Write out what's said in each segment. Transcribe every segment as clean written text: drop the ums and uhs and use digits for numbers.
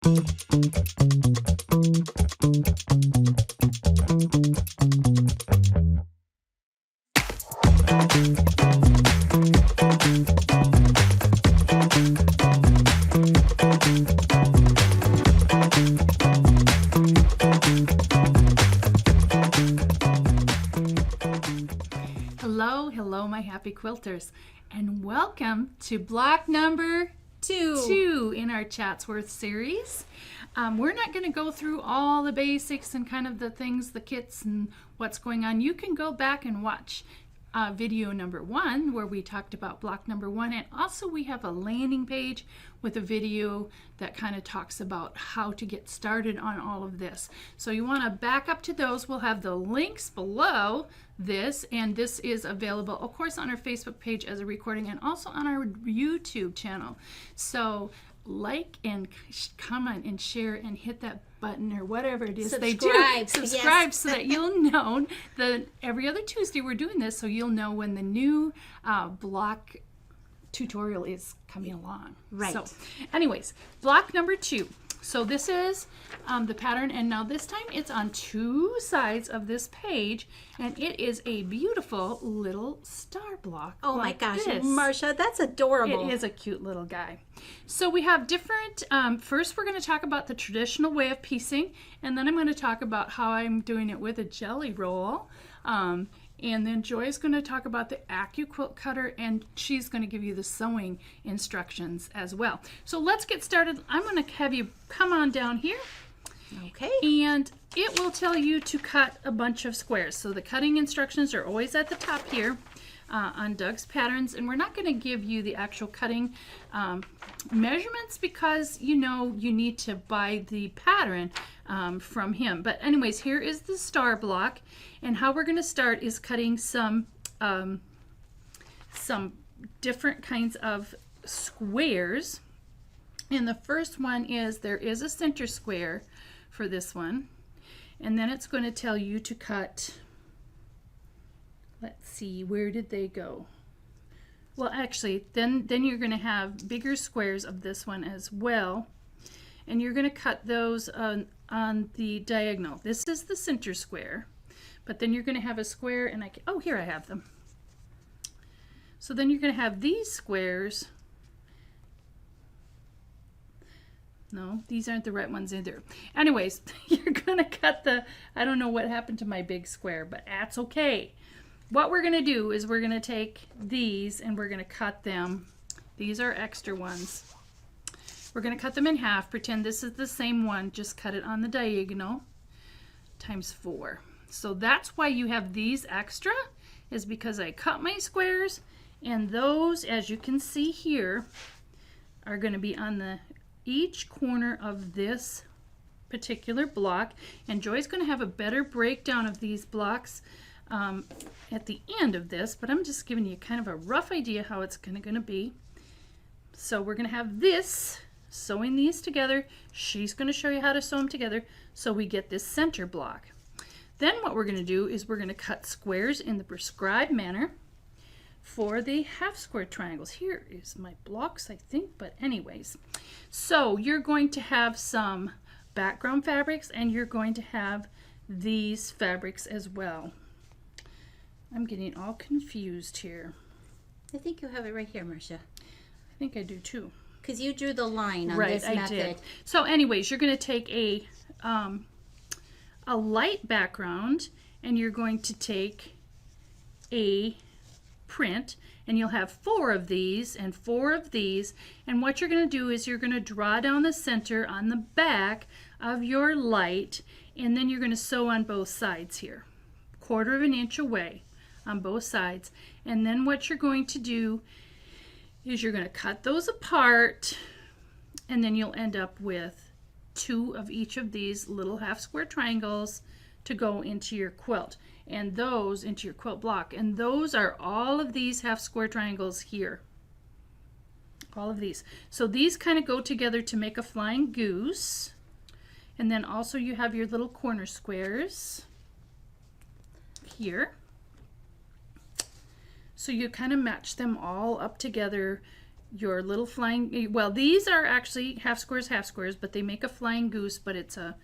Hello, my happy quilters, and welcome to block number two in our Chatsworth series. We're not going to go through all the basics and kind of the things, the kits and what's going on. You can go back and watch video number 1 where we talked about block number 1, and also we have a landing page with a video that kind of talks about how to get started on all of this. So you want to back up to those. We'll have the links below this, and this is available of course on our Facebook page as a recording and also on our YouTube channel. So like and comment and share and hit that button or whatever it is they do. Subscribe, yes. So that you'll know that every other Tuesday we're doing this, so you'll know when the new block tutorial is coming along. Right. So anyways, block number 2. So this is the pattern, and now this time it's on 2 sides of this page, and it is a beautiful little star block. Oh like my gosh, this. Marcia, that's adorable. It is a cute little guy. So we have different, first we're going to talk about the traditional way of piecing, and then I'm going to talk about how I'm doing it with a jelly roll. And then Joy's going to talk about the AccuQuilt cutter, and she's going to give you the sewing instructions as well. So let's get started. I'm going to have you come on down here. Okay. And it will tell you to cut a bunch of squares. So the cutting instructions are always at the top here on Doug's patterns, and we're not going to give you the actual cutting measurements because you know you need to buy the pattern from him. But anyways, here is the star block, and how we're going to start is cutting some different kinds of squares. And the first one is there is a center square for this one, and then it's going to tell you to cut, let's see, where did they go? Well, actually, then you're going to have bigger squares of this one as well, and you're going to cut those on the diagonal. This is the center square, but then you're going to have a square, and oh, here I have them. So then you're going to have these squares. No, these aren't the right ones either. Anyways, you're going to cut the, I don't know what happened to my big square, but that's okay. What we're going to do is we're going to take these and we're going to cut them. These are extra ones. We're going to cut them in half. Pretend this is the same one. Just cut it on the diagonal times 4. So that's why you have these extra, is because I cut my squares, and those, as you can see here, are going to be on each corner of this particular block. And Joy's going to have a better breakdown of these blocks at the end of this, but I'm just giving you kind of a rough idea how it's going to be. So we're going to have this, sewing these together. She's going to show you how to sew them together so we get this center block. Then what we're going to do is we're going to cut squares in the prescribed manner for the half square triangles. Here is my blocks, I think, but anyways. So you're going to have some background fabrics, and you're going to have these fabrics as well. I'm getting all confused here. I think you have it right here, Marcia. I think I do too. Because you drew the line on right, this method. Did. So anyways, you're going to take a light background, and you're going to take a print, and you'll have 4 of these and 4 of these, and what you're going to do is you're going to draw down the center on the back of your light, and then you're going to sew on both sides here, 1/4 of an inch away on both sides. And then what you're going to do is you're going to cut those apart, and then you'll end up with 2 of each of these little half square triangles to go into your quilt, and those into your quilt block. And those are all of these half square triangles here. All of these. So these kind of go together to make a flying goose. And then also you have your little corner squares here. So you kind of match them all up together your little flying, well, these are actually half squares, but they make a flying goose, but it's a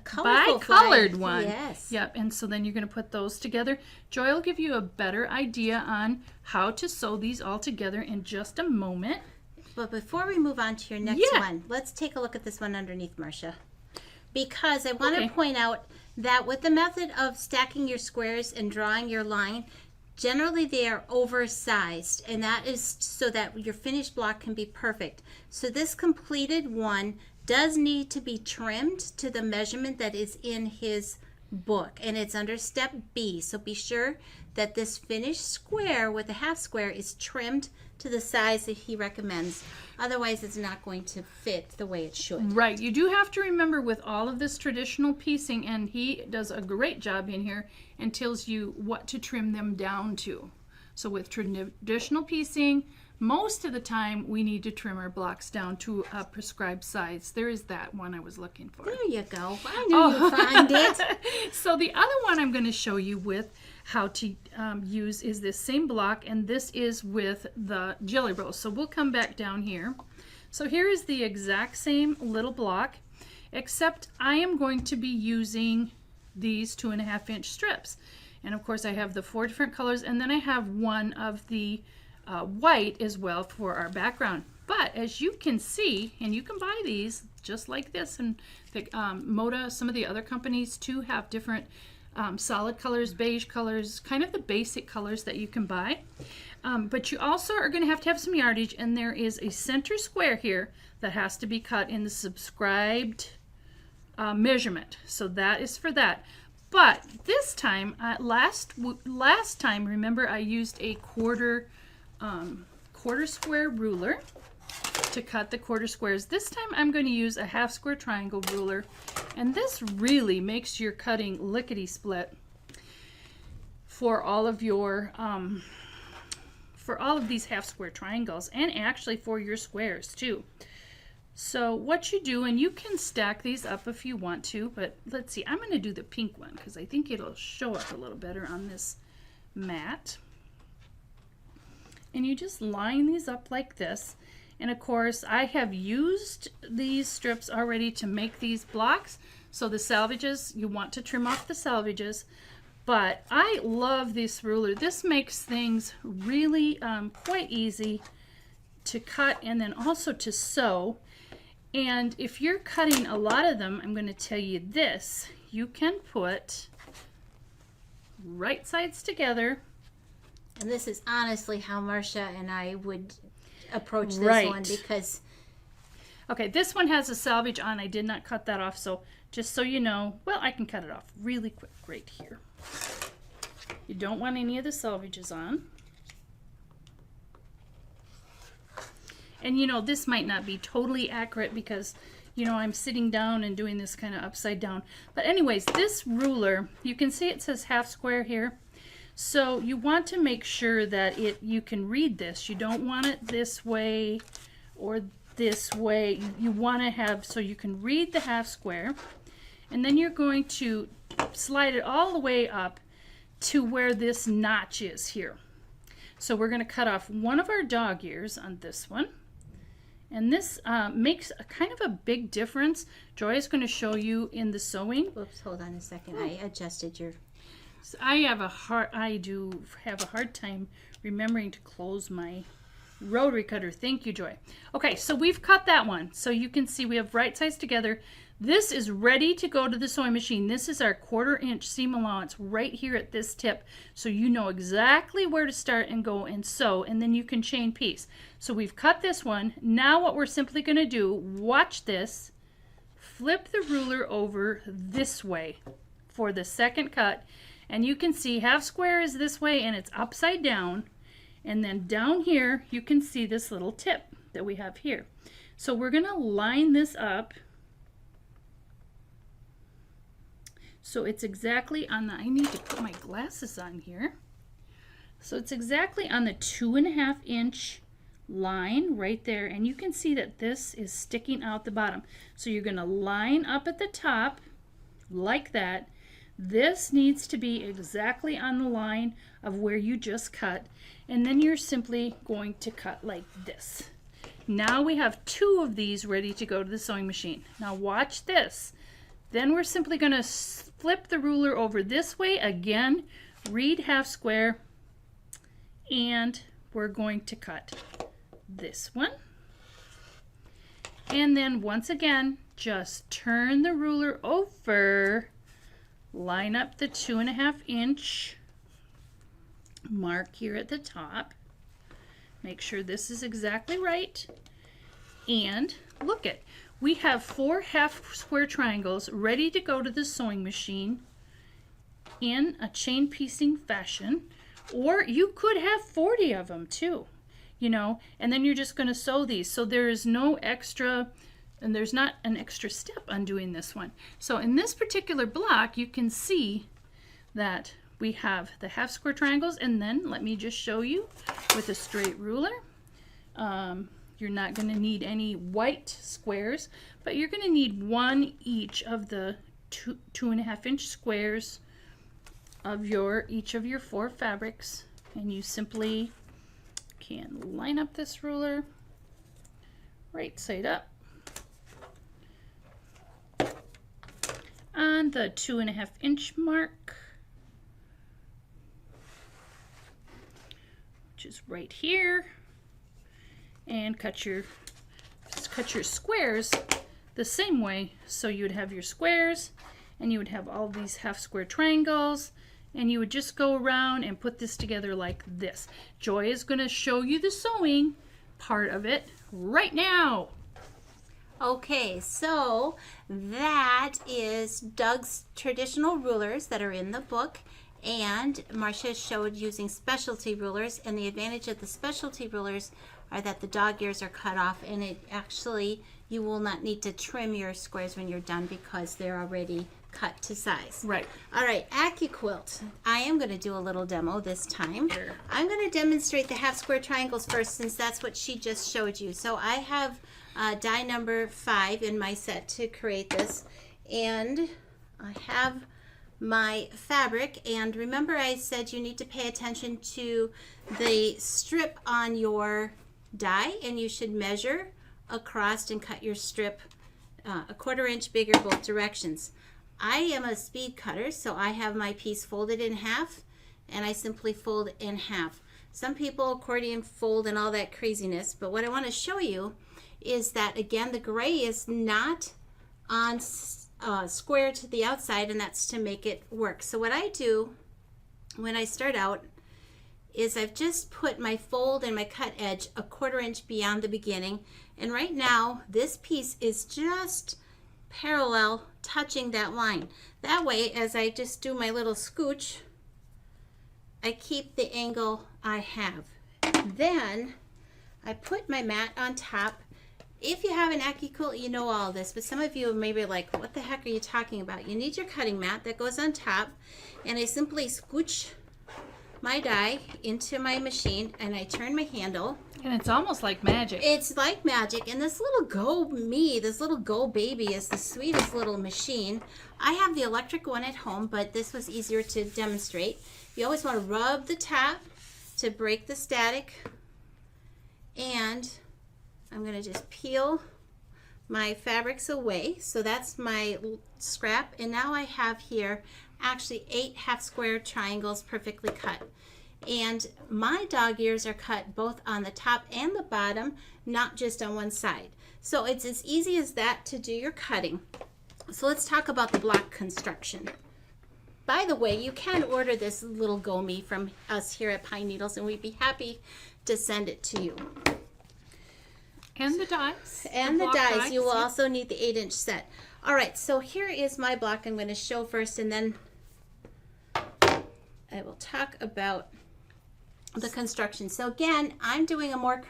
colorful bi-colored flag. one. Yes. Yep, and so then you're going to put those together. Joy will give you a better idea on how to sew these all together in just a moment. But before we move on to your next one, let's take a look at this one underneath, Marcia. Because I want to point out that with the method of stacking your squares and drawing your line, generally they are oversized, and that is so that your finished block can be perfect. So this completed one does need to be trimmed to the measurement that is in his book, and it's under step B. So be sure that this finished square with a half square is trimmed to the size that he recommends. Otherwise, it's not going to fit the way it should. Right. You do have to remember with all of this traditional piecing, and he does a great job in here and tells you what to trim them down to. So with traditional piecing, most of the time we need to trim our blocks down to a prescribed size. There is that one I was looking for. There you go. I knew you'd find it. So the other one I'm going to show you with how to use is this same block, and this is with the Jelly Roll. So we'll come back down here. So here is the exact same little block, except I am going to be using these 2.5-inch strips. And of course I have the 4 different colors, and then I have one of the white as well for our background. But as you can see, and you can buy these just like this, and the Moda, some of the other companies too have different solid colors, beige colors, kind of the basic colors that you can buy. But you also are going to have some yardage, and there is a center square here that has to be cut in the subscribed measurement. So that is for that. But this time, last time, remember I used a quarter square ruler to cut the quarter squares. This time I'm going to use a half square triangle ruler, and this really makes your cutting lickety split for all of your for all of these half square triangles, and actually for your squares too. So what you do, and you can stack these up if you want to, but let's see, I'm going to do the pink one because I think it'll show up a little better on this mat. And you just line these up like this. And of course, I have used these strips already to make these blocks. So the salvages, you want to trim off the salvages. But I love this ruler. This makes things really quite easy to cut and then also to sew. And if you're cutting a lot of them, I'm going to tell you this. You can put right sides together. And this is honestly how Marcia and I would approach this one, because okay, this one has a salvage on. I did not cut that off, so just so you know, well, I can cut it off really quick right here. You don't want any of the salvages on. And you know, this might not be totally accurate because, you know, I'm sitting down and doing this kind of upside down. But anyways, this ruler, you can see it says half square here. So you want to make sure that you can read this. You don't want it this way or this way. You want to have, so you can read the half square. And then you're going to slide it all the way up to where this notch is here. So we're going to cut off one of our dog ears on this one. And this makes a kind of a big difference. Joy is going to show you in the sewing. Whoops, hold on a second. I adjusted your... I do have a hard time remembering to close my rotary cutter. Thank you, Joy. Okay, so we've cut that one. So you can see we have right sides together. This is ready to go to the sewing machine. This is our 1/4 inch seam allowance right here at this tip. So you know exactly where to start and go and sew, and then you can chain piece. So we've cut this one. Now what we're simply going to do, watch this, flip the ruler over this way for the second cut. And you can see half square is this way and it's upside down. And then down here, you can see this little tip that we have here. So we're going to line this up. So it's exactly on the, I need to put my glasses on here. So it's exactly on the 2.5 inch line right there. And you can see that this is sticking out the bottom. So you're going to line up at the top like that. This needs to be exactly on the line of where you just cut, and then you're simply going to cut like this. Now we have 2 of these ready to go to the sewing machine. Now watch this. Then we're simply going to flip the ruler over this way again, read half square, and we're going to cut this one. And then once again, just turn the ruler over, line up the 2.5 inch mark here at the top. Make sure this is exactly right. And look it, we have 4 half square triangles ready to go to the sewing machine in a chain piecing fashion, or you could have 40 of them too, you know, and then you're just going to sew these. So there is no extra, and there's not an extra step on doing this one. So in this particular block, you can see that we have the half square triangles, and then let me just show you with a straight ruler. You're not going to need any white squares, but you're going to need 1 each of the 2.5 inch squares of each of your 4 fabrics, and you simply can line up this ruler right side up on the 2.5 inch mark, which is right here, and cut your squares the same way. So you would have your squares, and you would have all these half square triangles, and you would just go around and put this together like this. Joy is going to show you the sewing part of it right now. Okay, so that is Doug's traditional rulers that are in the book, and Marcia showed using specialty rulers, and the advantage of the specialty rulers are that the dog ears are cut off, and it actually, you will not need to trim your squares when you're done because they're already cut to size. Right. All right, AccuQuilt. I am going to do a little demo this time. Sure. I'm going to demonstrate the half square triangles first, since that's what she just showed you. So I have die number 5 in my set to create this, and I have my fabric, and remember I said you need to pay attention to the strip on your die, and you should measure across and cut your strip a 1/4 inch bigger both directions. I am a speed cutter, so I have my piece folded in half, and I simply fold in half. Some people accordion fold and all that craziness, but what I want to show you is that, again, the gray is not on square to the outside, and that's to make it work. So what I do when I start out is I've just put my fold and my cut edge a 1/4 inch beyond the beginning, and right now this piece is just parallel touching that line. That way, as I just do my little scooch, I keep the angle I have. Then I put my mat on top. If you have an AccuQuilt, you know all this, but some of you may be like, what the heck are you talking about? You need your cutting mat that goes on top, and I simply scooch my die into my machine, and I turn my handle. And it's almost like magic. It's like magic, and this little Go baby is the sweetest little machine. I have the electric one at home, but this was easier to demonstrate. You always want to rub the top to break the static, and I'm going to just peel my fabrics away. So that's my scrap, and now I have here actually 8 half square triangles perfectly cut. And my dog ears are cut both on the top and the bottom, not just on one side. So it's as easy as that to do your cutting. So let's talk about the block construction. By the way, you can order this little Go-Me from us here at Pine Needles, and we'd be happy to send it to you. And the dies. And the block dies. You will yeah. also need the 8-inch set. All right, so here is my block I'm going to show first, and then I will talk about the construction. So again, I'm doing a more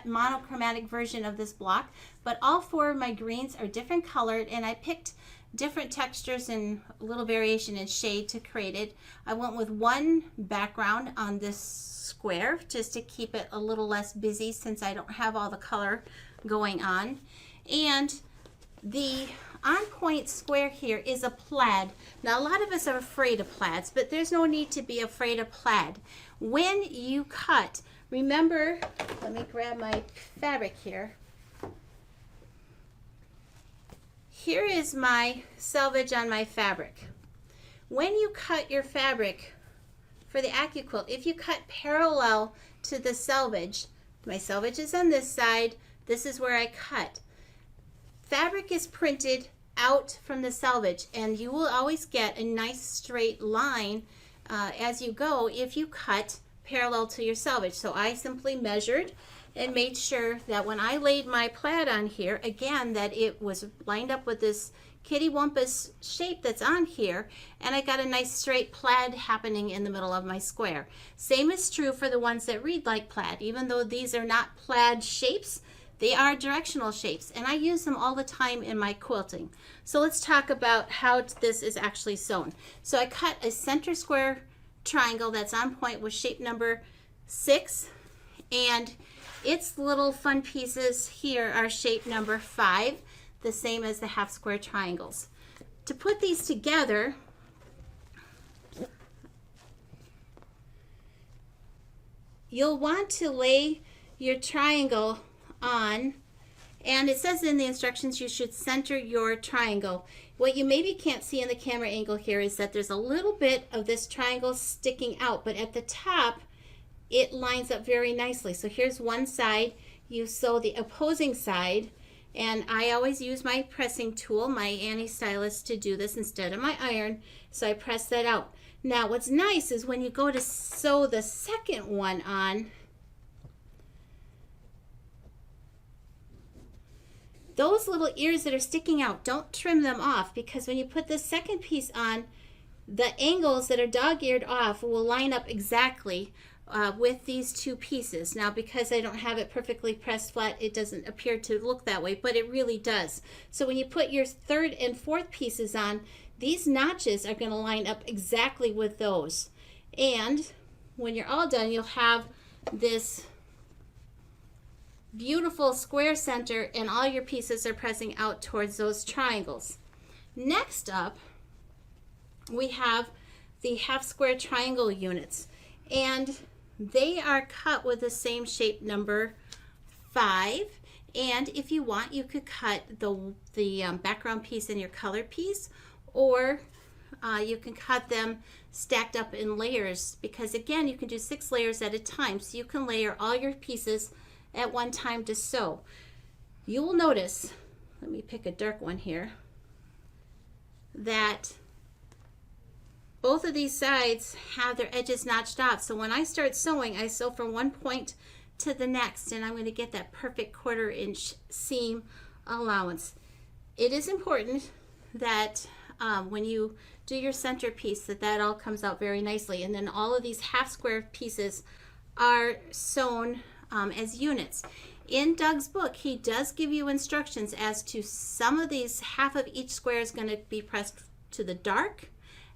monochromatic version of this block, but all 4 of my greens are different colored, and I picked different textures and a little variation in shade to create it. I went with one background on this square just to keep it a little less busy since I don't have all the color going on. And the on point square here is a plaid. Now, a lot of us are afraid of plaids, but there's no need to be afraid of plaid. When you cut, remember, let me grab my fabric here. Here is my selvage on my fabric. When you cut your fabric for the AccuQuilt, if you cut parallel to the selvage, my selvage is on this side, this is where I cut. Fabric is printed out from the selvage, and you will always get a nice straight line as you go if you cut parallel to your selvage. So I simply measured and made sure that when I laid my plaid on here, again, that it was lined up with this kitty wampus shape that's on here, and I got a nice straight plaid happening in the middle of my square. Same is true for the ones that read like plaid. Even though these are not plaid shapes, they are directional shapes, and I use them all the time in my quilting. So let's talk about how this is actually sewn. So I cut a center square triangle that's on point with shape number 6, and its little fun pieces here are shape number 5, the same as the half square triangles. To put these together, you'll want to lay your triangle on, and it says in the instructions you should center your triangle. What you maybe can't see in the camera angle here is that there's a little bit of this triangle sticking out, but at the top it lines up very nicely. So here's one side, you sew the opposing side, and I always use my pressing tool, my anti-stylus, to do this instead of my iron, so I press that out. Now what's nice is when you go to sew the second one on, those little ears that are sticking out, don't trim them off, because when you put the second piece on, the angles that are dog-eared off will line up exactly with these two pieces. Now, because I don't have it perfectly pressed flat, it doesn't appear to look that way, but it really does. So when you put your third and fourth pieces on, these notches are going to line up exactly with those. And when you're all done, you'll have this beautiful square center, and all your pieces are pressing out towards those triangles. Next up, we have the half square triangle units, and they are cut with the same shape number 5. And if you want, you could cut the background piece in your color piece, or you can cut them stacked up in layers, because again, you can do 6 layers at a time, so you can layer all your pieces at one time to sew. You will notice, let me pick a dark one here, that both of these sides have their edges notched off. So when I start sewing, I sew from one point to the next, and I'm going to get that perfect 1/4 inch seam allowance. It is important that when you do your center piece, that all comes out very nicely, and then all of these half square pieces are sewn as units. In Doug's book, he does give you instructions as to some of these, half of each square is going to be pressed to the dark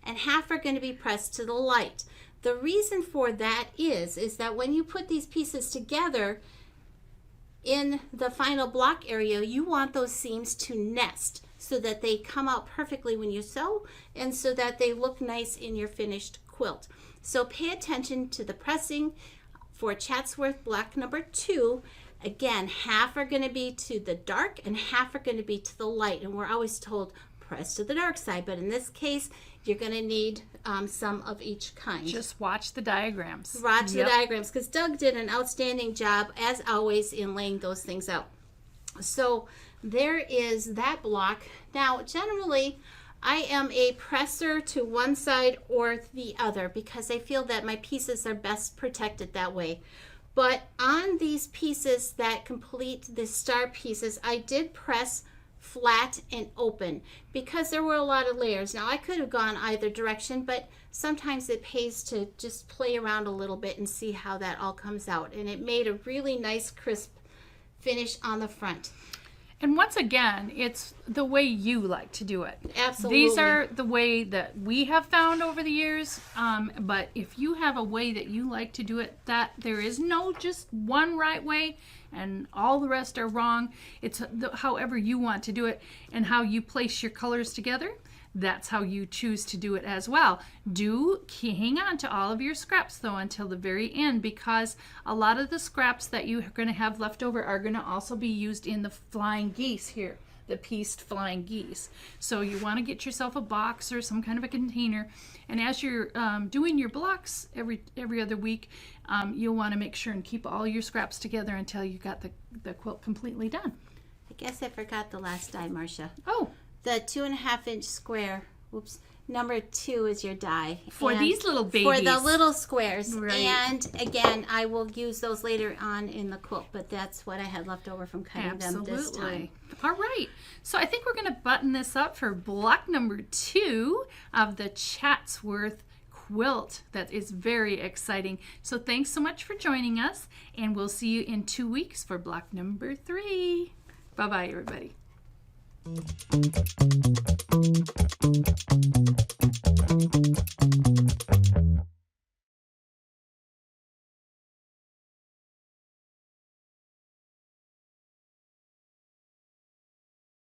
and half are going to be pressed to the light. The reason for that is that when you put these pieces together in the final block area, you want those seams to nest so that they come out perfectly when you sew, and so that they look nice in your finished quilt. So pay attention to the pressing. For Chatsworth block number 2, again, half are going to be to the dark and half are going to be to the light. And we're always told press to the dark side, but in this case, you're going to need some of each kind. Just watch the diagrams. Watch the diagrams, because Doug did an outstanding job, as always, in laying those things out. So there is that block. Now, generally, I am a presser to one side or the other, because I feel that my pieces are best protected that way. But on these pieces that complete the star pieces, I did press flat and open, because there were a lot of layers. Now, I could have gone either direction, but sometimes it pays to just play around a little bit and see how that all comes out. And it made a really nice, crisp finish on the front. And once again, it's the way you like to do it. Absolutely. These are the way that we have found over the years. But if you have a way that you like to do it, that there is no just one right way. and all the rest are wrong. It's however you want to do it and how you place your colors together. That's how you choose to do it as well. Hang on to all of your scraps though until the very end, because a lot of the scraps that you're going to have left over are going to also be used in the flying geese here, the pieced flying geese. So you want to get yourself a box or some kind of a container, and as you're doing your blocks every other week, you'll want to make sure and keep all your scraps together until you got the quilt completely done. I guess I forgot the last die, Marcia. Oh. The 2.5-inch square, number 2 is your die. For these little babies. For the little squares. Right. And again, I will use those later on in the quilt, but that's what I had left over from cutting them this time. All right. So I think we're going to button this up for block number 2 of the Chatsworth quilt. That is very exciting. So thanks so much for joining us, and we'll see you in 2 weeks for block number 3. Bye-bye, everybody. Thank you.